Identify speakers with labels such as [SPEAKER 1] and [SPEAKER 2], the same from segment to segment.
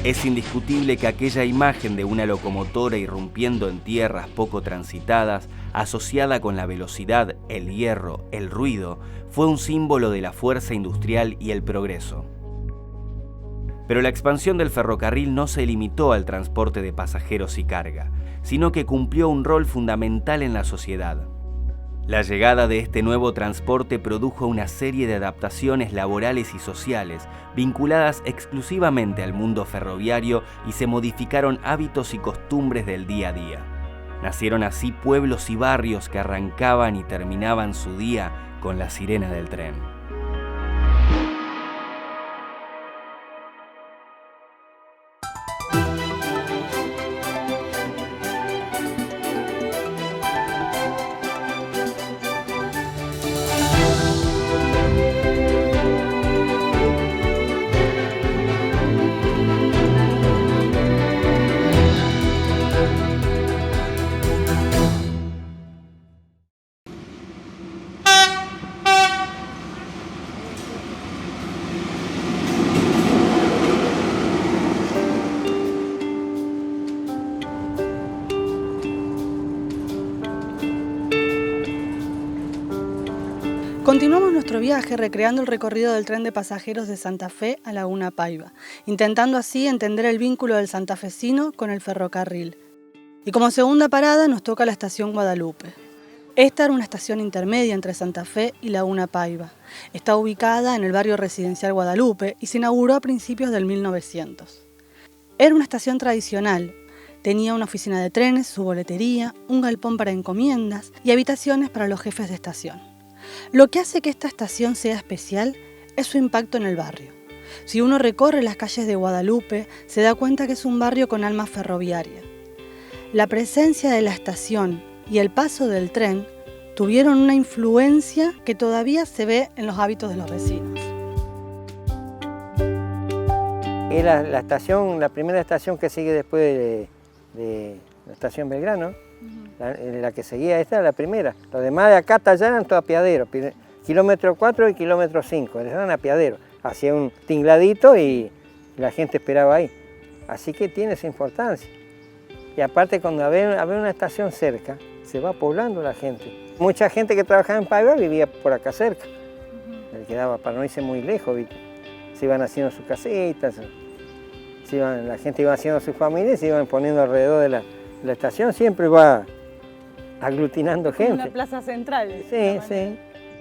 [SPEAKER 1] Es indiscutible que aquella imagen de una locomotora irrumpiendo en tierras poco transitadas, asociada con la velocidad, el hierro, el ruido, fue un símbolo de la fuerza industrial y el progreso. Pero la expansión del ferrocarril no se limitó al transporte de pasajeros y carga, sino que cumplió un rol fundamental en la sociedad. La llegada de este nuevo transporte produjo una serie de adaptaciones laborales y sociales vinculadas exclusivamente al mundo ferroviario y se modificaron hábitos y costumbres del día a día. Nacieron así pueblos y barrios que arrancaban y terminaban su día con la sirena del tren.
[SPEAKER 2] Continuamos nuestro viaje recreando el recorrido del tren de pasajeros de Santa Fe a Laguna Paiva, intentando así entender el vínculo del santafesino con el ferrocarril. Y como segunda parada nos toca la estación Guadalupe. Esta era una estación intermedia entre Santa Fe y Laguna Paiva. Está ubicada en el barrio residencial Guadalupe y se inauguró a principios del 1900. Era una estación tradicional. Tenía una oficina de trenes, su boletería, un galpón para encomiendas y habitaciones para los jefes de estación. Lo que hace que esta estación sea especial es su impacto en el barrio. Si uno recorre las calles de Guadalupe, se da cuenta que es un barrio con alma ferroviaria. La presencia de la estación y el paso del tren tuvieron una influencia que todavía se ve en los hábitos de los vecinos.
[SPEAKER 3] Era la estación, la primera estación que sigue después de la estación Belgrano. La que seguía esta era la primera. Los demás de acá hasta allá eran todos apiaderos. Kilómetro 4 y kilómetro 5, eran apiaderos. Hacía un tingladito y la gente esperaba ahí. Así que tiene esa importancia. Y aparte cuando había una estación cerca, se va poblando la gente. Mucha gente que trabajaba en Paiva vivía por acá cerca. Le quedaba para no irse muy lejos, ¿viste? Se iban haciendo sus casitas, la gente iba haciendo sus familias y se iban poniendo alrededor de la estación, siempre va aglutinando gente.
[SPEAKER 2] Una plaza central.
[SPEAKER 3] Sí, sí.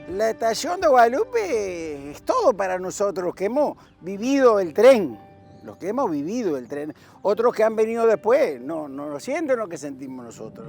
[SPEAKER 4] La estación de Guadalupe es todo para nosotros, los que hemos vivido el tren. Los que hemos vivido el tren. Otros que han venido después, no lo sienten lo que sentimos nosotros.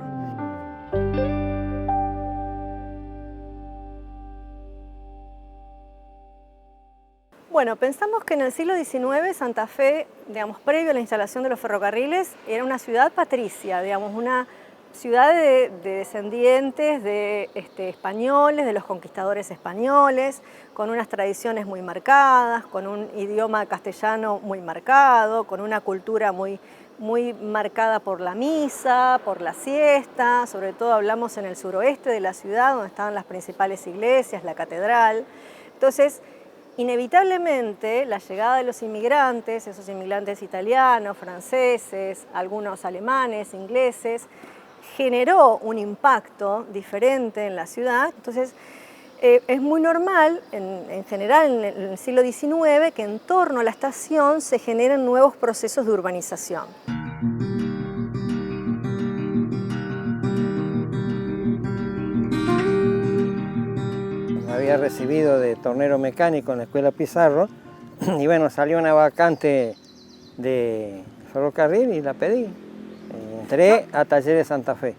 [SPEAKER 5] Bueno, pensamos que en el siglo XIX Santa Fe, digamos, previo a la instalación de los ferrocarriles, era una ciudad patricia, digamos, una ciudad de descendientes de españoles, de los conquistadores españoles, con unas tradiciones muy marcadas, con un idioma castellano muy marcado, con una cultura muy marcada por la misa, por la siesta, sobre todo hablamos en el suroeste de la ciudad, donde estaban las principales iglesias, la catedral. Entonces, inevitablemente, la llegada de los inmigrantes, esos inmigrantes italianos, franceses, algunos alemanes, ingleses, generó un impacto diferente en la ciudad. Entonces, es muy normal, en general en el siglo XIX, que en torno a la estación se generen nuevos procesos de urbanización.
[SPEAKER 3] Había recibido de tornero mecánico en la escuela Pizarro y bueno, salió una vacante de ferrocarril y la pedí. Entré a Talleres Santa Fe,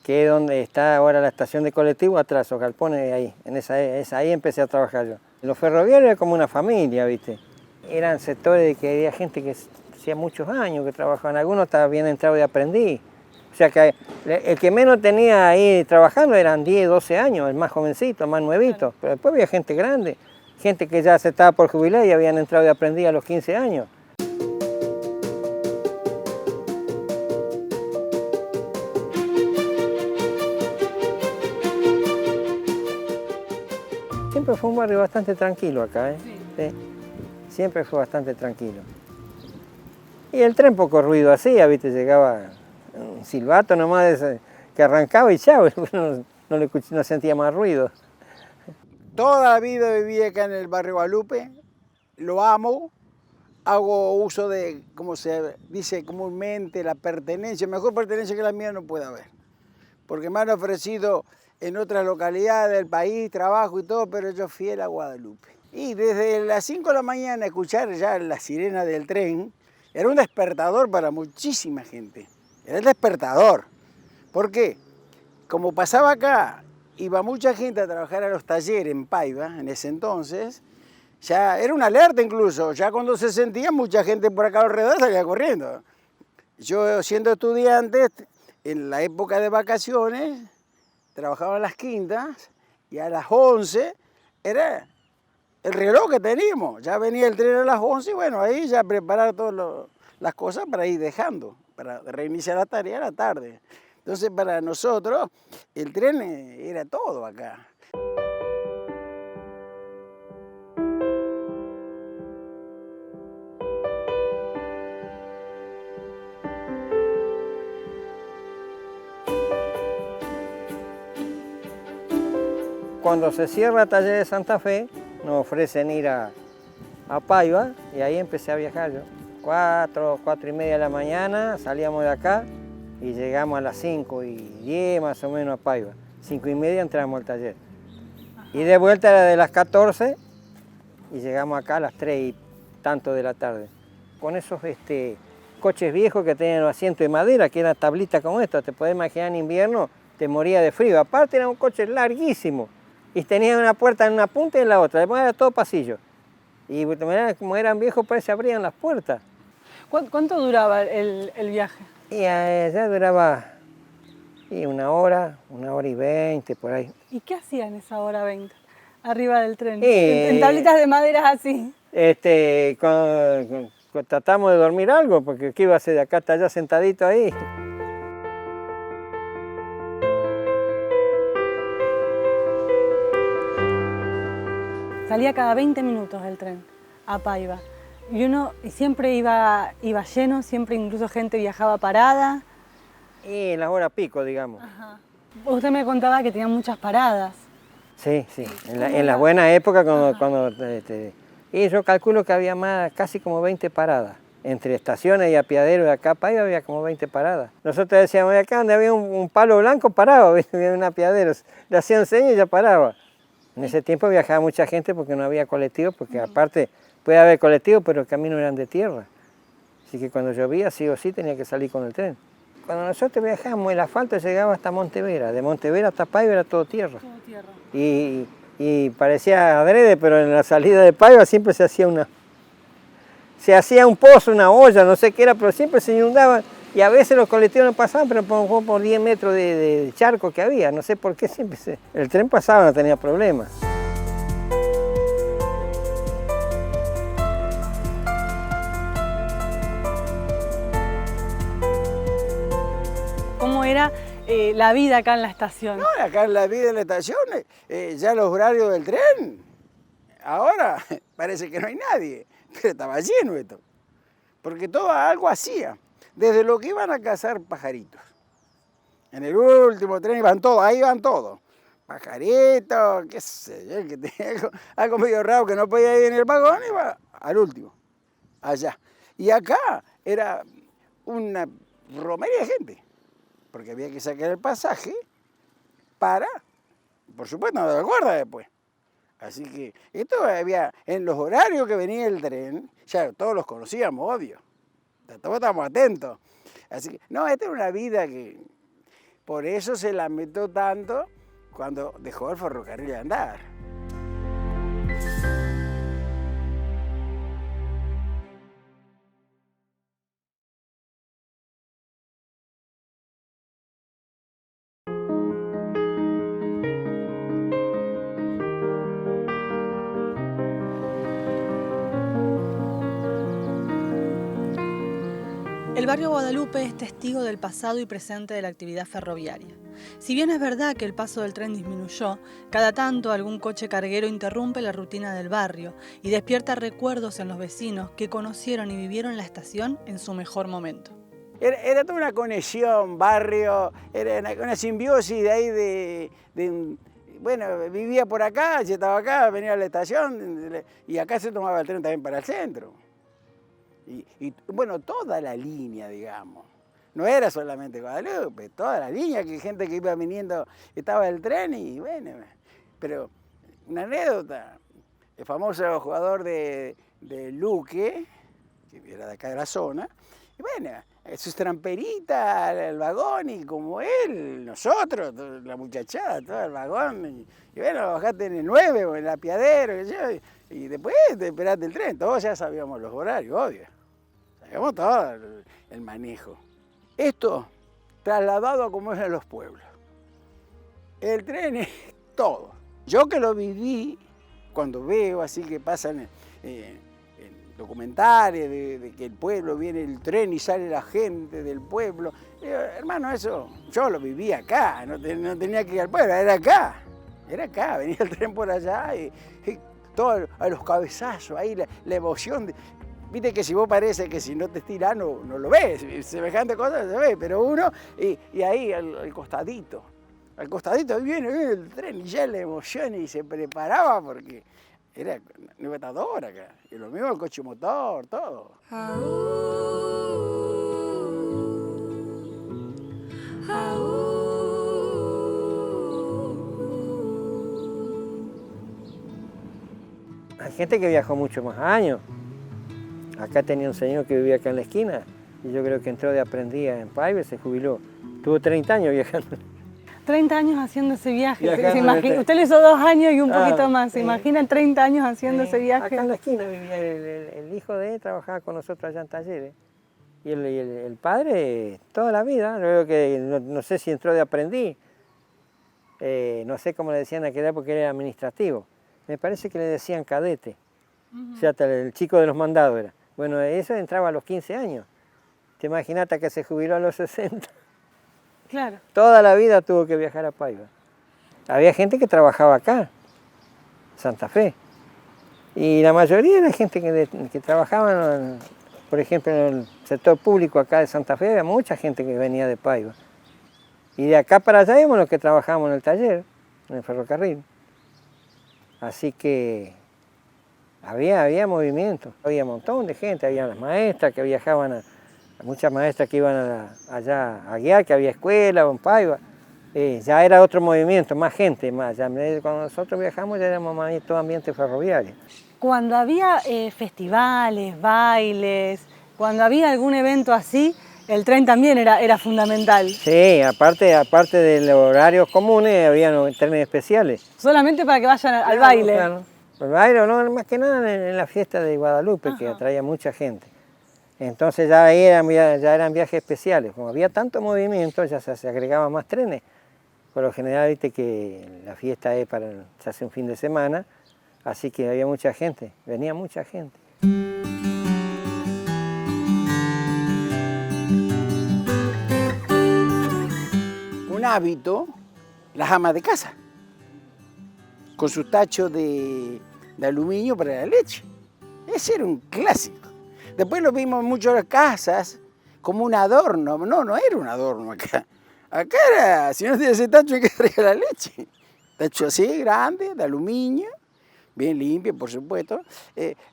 [SPEAKER 3] que es donde está ahora la estación de colectivo, atrás, los galpones ahí. Ahí empecé a trabajar yo. Los ferroviarios era como una familia, ¿viste? Eran sectores de que había gente que hacía muchos años que trabajaban, algunos habían entrado de aprendiz. O sea que el que menos tenía ahí trabajando eran 10, 12 años, el más jovencito, el más nuevito. Pero después había gente grande, gente que ya se estaba por jubilar y habían entrado de aprendiz a los 15 años. Siempre fue un barrio bastante tranquilo acá, ¿eh? Sí. Siempre fue bastante tranquilo. Y el tren poco ruido hacía, ¿viste? Llegaba un silbato nomás que arrancaba y chao, no sentía más ruido.
[SPEAKER 4] Toda la vida viví acá en el barrio Guadalupe, lo amo, hago uso de, como se dice comúnmente, la pertenencia, mejor pertenencia que la mía no puede haber, porque me han ofrecido en otras localidades del país trabajo y todo, pero yo fiel a Guadalupe. Y desde las 5 de la mañana escuchar ya la sirena del tren era un despertador para muchísima gente, era el despertador. ¿Por qué? Como pasaba acá, iba mucha gente a trabajar a los talleres en Paiva, en ese entonces, ya era una alerta incluso, ya cuando se sentía mucha gente por acá alrededor salía corriendo. Yo siendo estudiante, en la época de vacaciones, trabajaba en las quintas y a las 11 era el reloj que teníamos, ya venía el tren a las 11 y bueno, ahí ya preparar todas las cosas para ir dejando, para reiniciar la tarea a la tarde. Entonces para nosotros el tren era todo acá.
[SPEAKER 3] Cuando se cierra el taller de Santa Fe, nos ofrecen ir a Paiva y ahí empecé a viajar yo. 4 y media de la mañana salíamos de acá y llegamos a las 5:10 más o menos a Paiva. 5:30 entramos al taller. Y de vuelta era de las 14 y llegamos acá a las 3 y tanto de la tarde. Con esos coches viejos que tenían los asientos de madera, que eran tablitas como estas, te podés imaginar en invierno, te moría de frío. Aparte era un coche larguísimo y tenía una puerta en una punta y en la otra, después era todo pasillo. Y como eran viejos, pues se abrían las puertas.
[SPEAKER 2] ¿Cuánto duraba el viaje?
[SPEAKER 3] Y ya duraba 1 hora, 1 hora y 20 por ahí.
[SPEAKER 2] ¿Y qué hacían esa hora 20 arriba del tren? En tablitas de madera así.
[SPEAKER 3] Tratamos de dormir algo, porque ¿qué iba a hacer de acá hasta allá sentadito ahí?
[SPEAKER 2] Salía cada 20 minutos el tren a Paiva. Y siempre iba lleno, siempre incluso gente viajaba parada.
[SPEAKER 3] Y en las horas pico, digamos.
[SPEAKER 2] Ajá. Usted me contaba que tenían muchas paradas.
[SPEAKER 3] Sí, en la buena época, y yo calculo que había casi como 20 paradas. Entre estaciones y apiaderos de acá a Paiva había como 20 paradas. Nosotros decíamos, acá donde había un palo blanco paraba, había un apiadero, le hacían señas y ya paraba. En ese tiempo viajaba mucha gente porque no había colectivos, porque aparte puede haber colectivos, pero los caminos eran de tierra. Así que cuando llovía, sí o sí, tenía que salir con el tren. Cuando nosotros viajábamos, el asfalto llegaba hasta Montevera. De Montevera hasta Paiva era todo tierra. Todo tierra. Y parecía adrede, pero en la salida de Paiva siempre se hacía un pozo, una olla, no sé qué era, pero siempre se inundaba. Y a veces los colectivos no pasaban, pero por 10 metros de charco que había. No sé por qué siempre el tren pasaba, no tenía problemas.
[SPEAKER 2] ¿Cómo era la vida acá en la estación?
[SPEAKER 4] No, acá en la vida en la estación, ya los horarios del tren, ahora parece que no hay nadie, pero estaba lleno esto, porque todo algo hacía, desde lo que iban a cazar pajaritos. En el último tren iban todos, ahí iban todos, pajaritos, qué sé yo, que tenía algo medio raro que no podía ir en el vagón, iba al último, allá. Y acá era una romería de gente, porque había que sacar el pasaje para, por supuesto, no dar guarda después. Así que esto había, en los horarios que venía el tren, ya todos los conocíamos, obvio, todos estábamos atentos. Así que, no, esta era una vida que, por eso se lamentó tanto cuando dejó el ferrocarril de andar.
[SPEAKER 2] El barrio Guadalupe es testigo del pasado y presente de la actividad ferroviaria. Si bien es verdad que el paso del tren disminuyó, cada tanto algún coche carguero interrumpe la rutina del barrio y despierta recuerdos en los vecinos que conocieron y vivieron la estación en su mejor momento.
[SPEAKER 4] Era toda una conexión, barrio, era una simbiosis de ahí bueno, vivía por acá, yo estaba acá, venía a la estación y acá se tomaba el tren también para el centro. Y bueno, toda la línea, digamos. No era solamente Guadalupe, toda la línea, que gente que iba viniendo, estaba el tren y bueno, pero una anécdota, el famoso jugador de Luque, que era de acá de la zona, y bueno, sus tramperitas, el vagón, y como él, nosotros, la muchachada, todo el vagón, y bueno, bajaste en el 9 o en el apiadero, y después te esperaste el tren, todos ya sabíamos los horarios, obvio, sabíamos todo el manejo. Esto trasladado a como es en los pueblos. El tren es todo. Yo que lo viví, cuando veo así que pasan en documentales de que el pueblo viene el tren y sale la gente del pueblo. Hermano, eso yo lo viví acá, no tenía que ir al pueblo, era acá, venía el tren por allá y todo a los cabezazos, ahí la emoción. Viste que si vos parece que si no te estiras no lo ves, semejante cosa se ve, pero uno, y ahí al costadito viene el tren y ya la emoción y se preparaba porque era libertador acá, y lo mismo el coche motor, todo.
[SPEAKER 3] Hay gente que viajó mucho más años. Acá tenía un señor que vivía acá en la esquina y yo creo que entró de aprendiz en Paiva y se jubiló. Tuvo 30 años viajando.
[SPEAKER 2] 30 años haciendo ese viaje.
[SPEAKER 3] Usted
[SPEAKER 2] le hizo 2 años y un poquito más. ¿Se imagina 30 años haciendo ese viaje?
[SPEAKER 3] Acá en la esquina vivía el hijo de él, trabajaba con nosotros allá en Talleres. Y el padre, toda la vida, yo creo que no sé si entró de aprendiz, no sé cómo le decían a aquella porque él era administrativo. Me parece que le decían cadete. O sea, el chico de los mandados era. Bueno, eso entraba a los 15 años. Te imaginaste que se jubiló a los 60.
[SPEAKER 2] Claro.
[SPEAKER 3] Toda la vida tuvo que viajar a Paiva. Había gente que trabajaba acá, Santa Fe. Y la mayoría era gente que trabajaba, por ejemplo, en el sector público acá de Santa Fe, había mucha gente que venía de Paiva. Y de acá para allá íbamos los que trabajábamos en el taller, en el ferrocarril. Así que había movimiento, había un montón de gente, había las maestras que viajaban, muchas maestras que iban allá a guiar, que había escuela o en Paiva. Ya era otro movimiento, más gente, más. Ya, cuando nosotros viajamos ya éramos más todo ambiente ferroviario.
[SPEAKER 2] Cuando había festivales, bailes, cuando había algún evento así, el tren también era fundamental.
[SPEAKER 3] Sí, aparte de los horarios comunes, había trenes especiales.
[SPEAKER 2] Solamente para que vayan al baile.
[SPEAKER 3] Claro. El baile, no, más que nada en la fiesta de Guadalupe, que atraía mucha gente. Entonces ya ahí ya eran viajes especiales. Como había tanto movimiento, ya se agregaban más trenes. Por lo general, viste que la fiesta se hace un fin de semana, así que había mucha gente, venía mucha gente.
[SPEAKER 4] Un hábito, las amas de casa, con sus tachos de aluminio para la leche. Ese era un clásico. Después lo vimos en muchas casas como un adorno. No era un adorno acá. Acá era, si no tiene ese tacho hay que traer la leche. Tacho así, grande, de aluminio, bien limpio, por supuesto.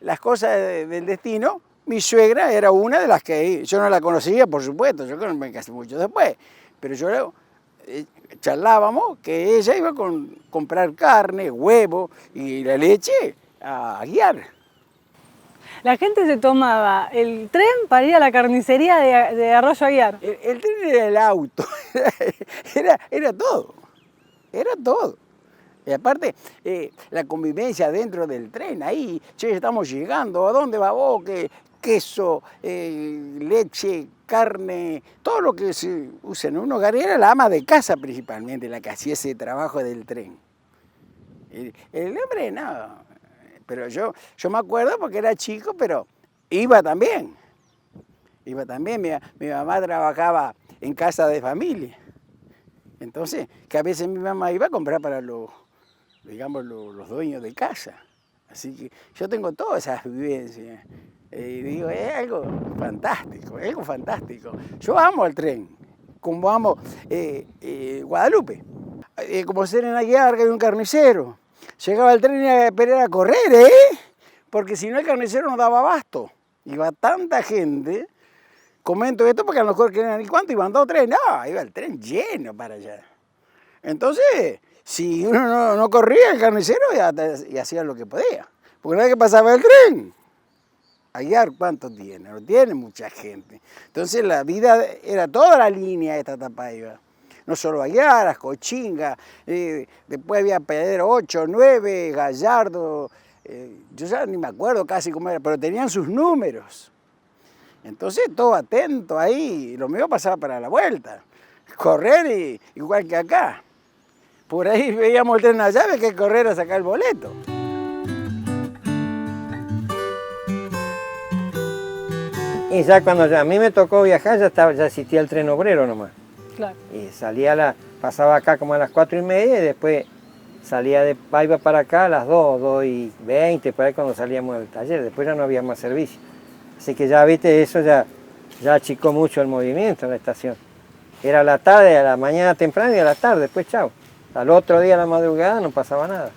[SPEAKER 4] Las cosas del destino, mi suegra era una de las que yo no la conocía, por supuesto, yo me casé mucho después, pero yo charlábamos que ella iba a comprar carne, huevo y la leche a guiar.
[SPEAKER 2] La gente se tomaba el tren para ir a la carnicería de Arroyo Aguiar.
[SPEAKER 4] El tren era el auto, era todo, era todo. Y aparte, la convivencia dentro del tren, ahí, che, estamos llegando, ¿a dónde va vos? Queso, leche, carne, todo lo que se usa en un hogar. Era la ama de casa principalmente la que hacía ese trabajo del tren. El hombre no, pero yo me acuerdo porque era chico, pero iba también. Mi mamá trabajaba en casa de familia. Entonces, que a veces mi mamá iba a comprar para los, digamos, los dueños de casa. Así que yo tengo todas esas vivencias. Y digo, es algo fantástico, es algo fantástico. Yo amo el tren, como amo Guadalupe. Como ser en Aguiar, que hay un carnicero. Llegaba el tren y a esperar a correr, porque si no el carnicero no daba abasto. Iba tanta gente. Comento esto porque a lo mejor querían, ¿y cuánto iban? 2 trenes. No, iba el tren lleno para allá. Entonces, si uno no corría, el carnicero y hacía lo que podía. Porque una vez que pasaba el tren, Aguiar, ¿cuánto tiene? No tiene mucha gente. Entonces la vida era toda la línea de esta Tapaiba. No solo Aguiar, Ascochinga, después había Pedro 8, 9, Gallardo, yo ya ni me acuerdo casi cómo era, pero tenían sus números. Entonces todo atento ahí, lo mío pasaba para la vuelta, correr igual que acá. Por ahí veíamos el tren allá, había que correr a sacar el boleto.
[SPEAKER 3] Y ya cuando a mí me tocó viajar, ya existía el tren obrero nomás.
[SPEAKER 2] Claro.
[SPEAKER 3] Y pasaba acá como a las 4:30 y después salía de Paiva para acá a las 2:20, por ahí cuando salíamos del taller. Después ya no había más servicio. Así que ya, viste, eso ya achicó mucho el movimiento en la estación. Era a la tarde, a la mañana temprano y a la tarde, después chao. Al otro día a la madrugada no pasaba nada.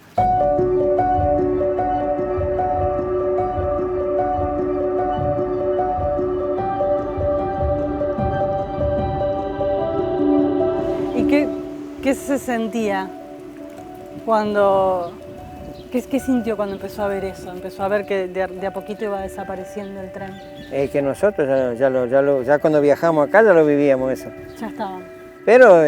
[SPEAKER 2] ¿Y qué se sentía cuando... ¿Qué sintió cuando empezó a ver eso? Empezó a ver que de a poquito iba desapareciendo el tren.
[SPEAKER 3] Que nosotros ya cuando viajamos acá ya lo vivíamos eso.
[SPEAKER 2] Ya estaba.
[SPEAKER 3] Pero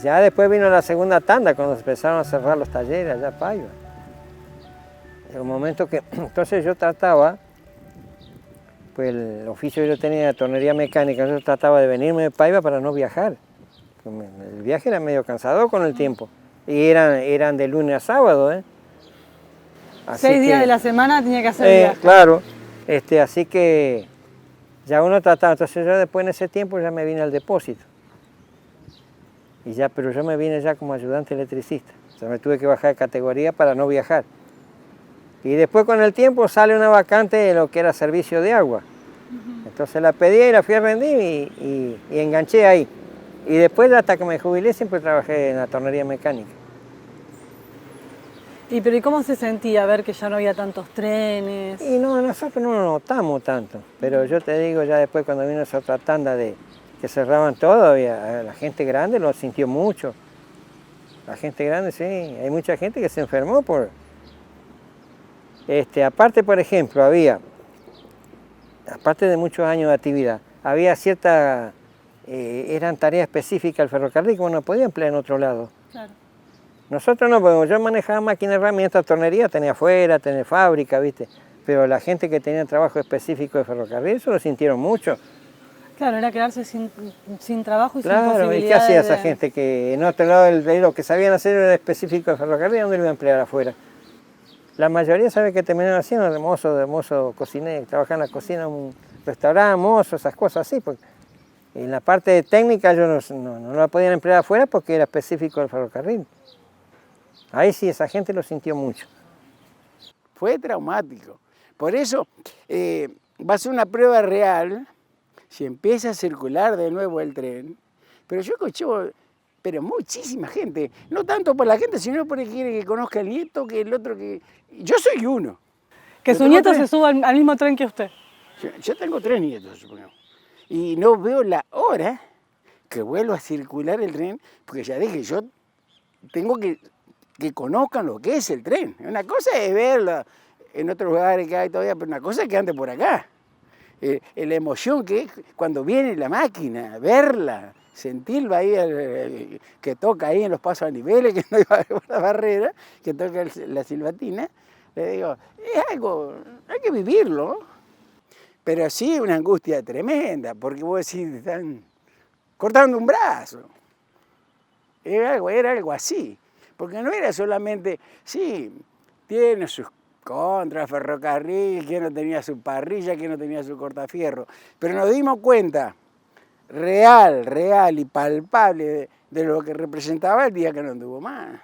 [SPEAKER 3] ya después vino la segunda tanda, cuando se empezaron a cerrar los talleres allá en Paiva. En un momento que, entonces yo trataba, pues el oficio que yo tenía de tornería mecánica, yo trataba de venirme de Paiva para no viajar. El viaje era medio cansador con el tiempo. Y eran de lunes a sábado, Así
[SPEAKER 2] 6 días
[SPEAKER 3] que,
[SPEAKER 2] de la semana tenía que hacer viaje.
[SPEAKER 3] Claro, así que ya uno trataba, entonces yo después en ese tiempo ya me vine al depósito. Pero yo me vine ya como ayudante electricista, o sea, me tuve que bajar de categoría para no viajar. Y después con el tiempo sale una vacante de lo que era servicio de agua. Entonces la pedí y la fui a rendir y enganché ahí. Y después hasta que me jubilé siempre trabajé en la tornería mecánica.
[SPEAKER 2] ¿Y cómo se sentía ver que ya no había tantos trenes?
[SPEAKER 3] Y no, nosotros no lo notamos tanto, pero yo te digo, ya después cuando vino esa otra tanda de que cerraban todo, la gente grande lo sintió mucho. La gente grande, sí, hay mucha gente que se enfermó por... aparte, por ejemplo, aparte de muchos años de actividad, había eran tareas específicas del ferrocarril que uno no podía emplear en otro lado.
[SPEAKER 2] Claro.
[SPEAKER 3] Nosotros no, porque yo manejaba máquinas, herramientas, tornería, tenía afuera, tenía fábrica, ¿viste? Pero la gente que tenía trabajo específico de ferrocarril, eso lo sintieron mucho.
[SPEAKER 2] Claro, era quedarse sin trabajo y sin
[SPEAKER 3] Claro,
[SPEAKER 2] posibilidades.
[SPEAKER 3] ¿y qué hacía esa gente que en otro lado lo que sabían hacer era específico de ferrocarril? ¿Dónde lo iba a emplear afuera? La mayoría sabe que terminaron haciendo de mozo cocinero, trabajar en la cocina, un restaurante, mozo, esas cosas así. Porque en la parte técnica ellos no la podían emplear afuera porque era específico del ferrocarril. Ahí sí, esa gente lo sintió mucho.
[SPEAKER 4] Fue traumático. Por eso va a ser una prueba real si empieza a circular de nuevo el tren. Pero yo escuché, pero muchísima gente. No tanto por la gente, sino porque quiere que conozca el nieto, que el otro que... Yo soy uno.
[SPEAKER 2] Que su nieto se suba al mismo tren que usted.
[SPEAKER 4] Yo tengo 3 nietos, supongamos. Y no veo la hora que vuelva a circular el tren, porque ya dije, yo tengo que conozcan lo que es el tren. Una cosa es verlo en otros lugares que hay todavía, pero una cosa es que ande por acá. La emoción que es cuando viene la máquina, verla, sentirlo ahí, que toca ahí en los pasos a niveles, que no hay la barrera, que toca la silbatina, le digo, es algo, hay que vivirlo. Pero sí una angustia tremenda, porque vos decís, están cortando un brazo. Era algo así. Porque no era solamente, sí, tiene sus contras, ferrocarril, que no tenía su parrilla, que no tenía su cortafierro. Pero nos dimos cuenta, real y palpable de lo que representaba el día que no anduvo más.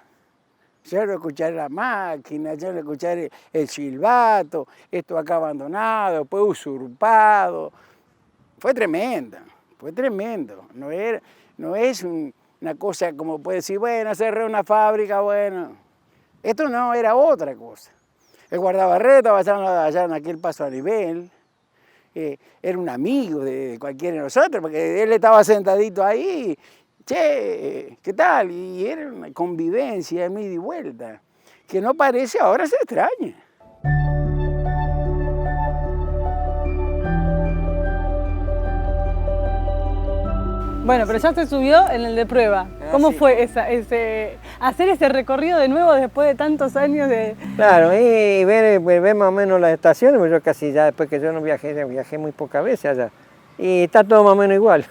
[SPEAKER 4] Ya no escuchar la máquina, ya no escuchar el silbato, esto acá abandonado, después usurpado. Fue tremendo, fue tremendo. No es una cosa como puede decir, bueno, cerré una fábrica, bueno. Esto no, era otra cosa. El guardabarreta estaba allá en aquel paso a nivel. Era un amigo de cualquiera de nosotros, porque él estaba sentadito ahí. Che, ¿qué tal? Y era una convivencia de ida y vuelta, que no parece, ahora se extraña.
[SPEAKER 2] Bueno, pero ya se subió en el de prueba. ¿Cómo fue hacer ese recorrido de nuevo después de tantos años de...?
[SPEAKER 3] Claro, y ver más o menos las estaciones, pues yo casi ya después que yo no viajé muy pocas veces allá. Y está todo más o menos igual.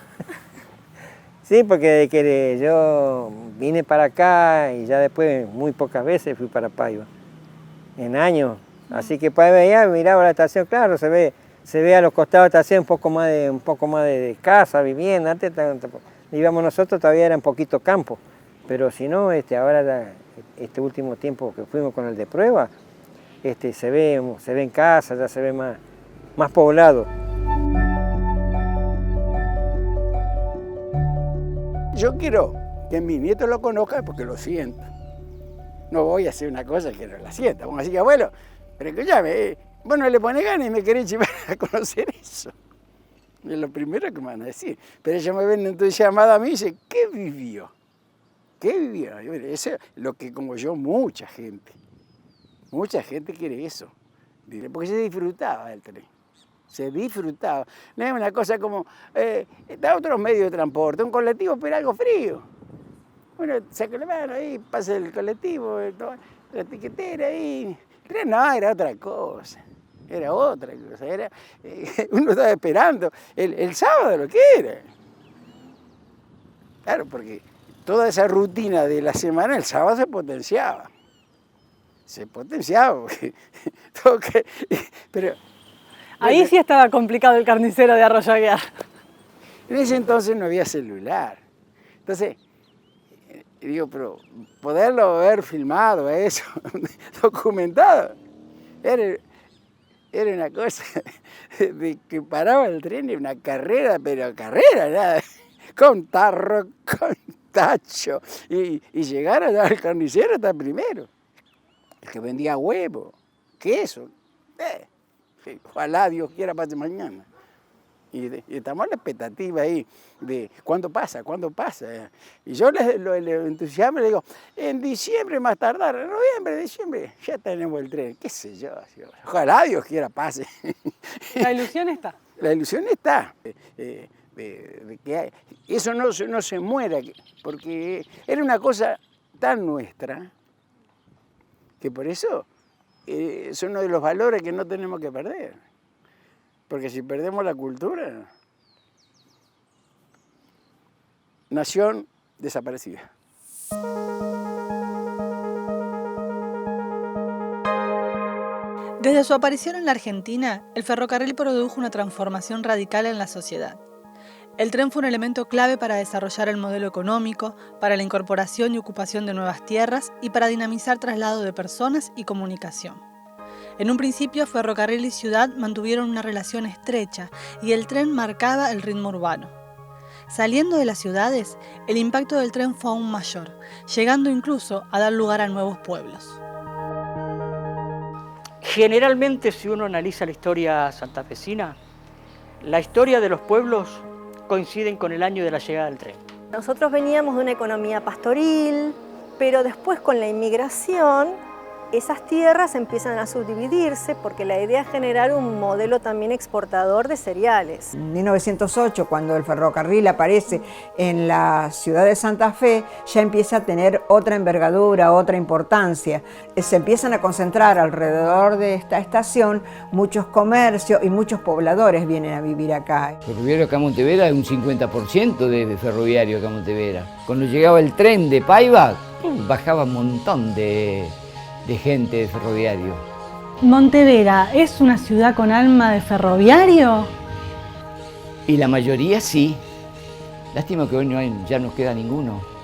[SPEAKER 3] Sí, porque de que yo vine para acá y ya después muy pocas veces fui para Paiva, en años. Así que para allá miraba la estación, claro, se ve a los costados de la estación un poco más de casa, vivienda. Antes íbamos nosotros, todavía era un poquito campo, pero si no, ahora este último tiempo que fuimos con el de prueba, se ve en casa, ya se ve más poblado.
[SPEAKER 4] Yo quiero que mi nieto lo conozca porque lo siento. No voy a hacer una cosa que no la sienta. Vamos a decir, abuelo, pero escúchame, vos no le pones ganas y me querés llevar a conocer eso. Es lo primero que me van a decir. Pero ella me ven entusiasmada a mí y dice, ¿qué vivió? ¿Qué vivió? Eso es lo que como yo, mucha gente quiere eso. Porque se disfrutaba del tren. Se disfrutaba. No es una cosa como, da otros medios de transporte, un colectivo, pero algo frío. Bueno, saca la mano ahí, pasa el colectivo, la tiquetera ahí. El tren no, era otra cosa. Era otra cosa. Uno estaba esperando el sábado lo que era. Claro, porque toda esa rutina de la semana, el sábado se potenciaba. Pero
[SPEAKER 2] Ahí sí estaba complicado el carnicero de Arroyo Aguiar.
[SPEAKER 4] En ese entonces no había celular. Entonces, digo, pero poderlo haber filmado, eso, documentado, era una cosa de que paraba el tren, era una carrera, pero carrera, nada, con tarro, con tacho, y llegar al carnicero hasta primero. El que vendía huevo, queso, ojalá Dios quiera pase mañana. Y estamos a la expectativa ahí de cuándo pasa. Y yo le entusiasmo y le digo, en diciembre más tardar, en noviembre, diciembre, ya tenemos el tren, qué sé yo. Ojalá Dios quiera pase.
[SPEAKER 2] La ilusión está.
[SPEAKER 4] La ilusión está. De que eso no se muera, porque era una cosa tan nuestra que por eso es uno de los valores que no tenemos que perder. Porque si perdemos la cultura, nación desaparecida.
[SPEAKER 2] Desde su aparición en la Argentina, el ferrocarril produjo una transformación radical en la sociedad. El tren fue un elemento clave para desarrollar el modelo económico, para la incorporación y ocupación de nuevas tierras y para dinamizar traslado de personas y comunicación. En un principio, ferrocarril y ciudad mantuvieron una relación estrecha y el tren marcaba el ritmo urbano. Saliendo de las ciudades, el impacto del tren fue aún mayor, llegando incluso a dar lugar a nuevos pueblos.
[SPEAKER 6] Generalmente, si uno analiza la historia santafesina, la historia de los pueblos coinciden con el año de la llegada del tren.
[SPEAKER 5] Nosotros veníamos de una economía pastoril, pero después con la inmigración esas tierras empiezan a subdividirse porque la idea es generar un modelo también exportador de cereales.
[SPEAKER 7] En 1908, cuando el ferrocarril aparece en la ciudad de Santa Fe, ya empieza a tener otra envergadura, otra importancia. Se empiezan a concentrar alrededor de esta estación muchos comercios y muchos pobladores vienen a vivir acá.
[SPEAKER 8] Ferroviario acá a Montevera es un 50% de ferroviario acá a Montevera. Cuando llegaba el tren de Paiva, bajaba un montón de gente de ferroviario.
[SPEAKER 2] ¿Montevera es una ciudad con alma de ferroviario?
[SPEAKER 8] Y la mayoría sí, Lástima que hoy ya no queda ninguno.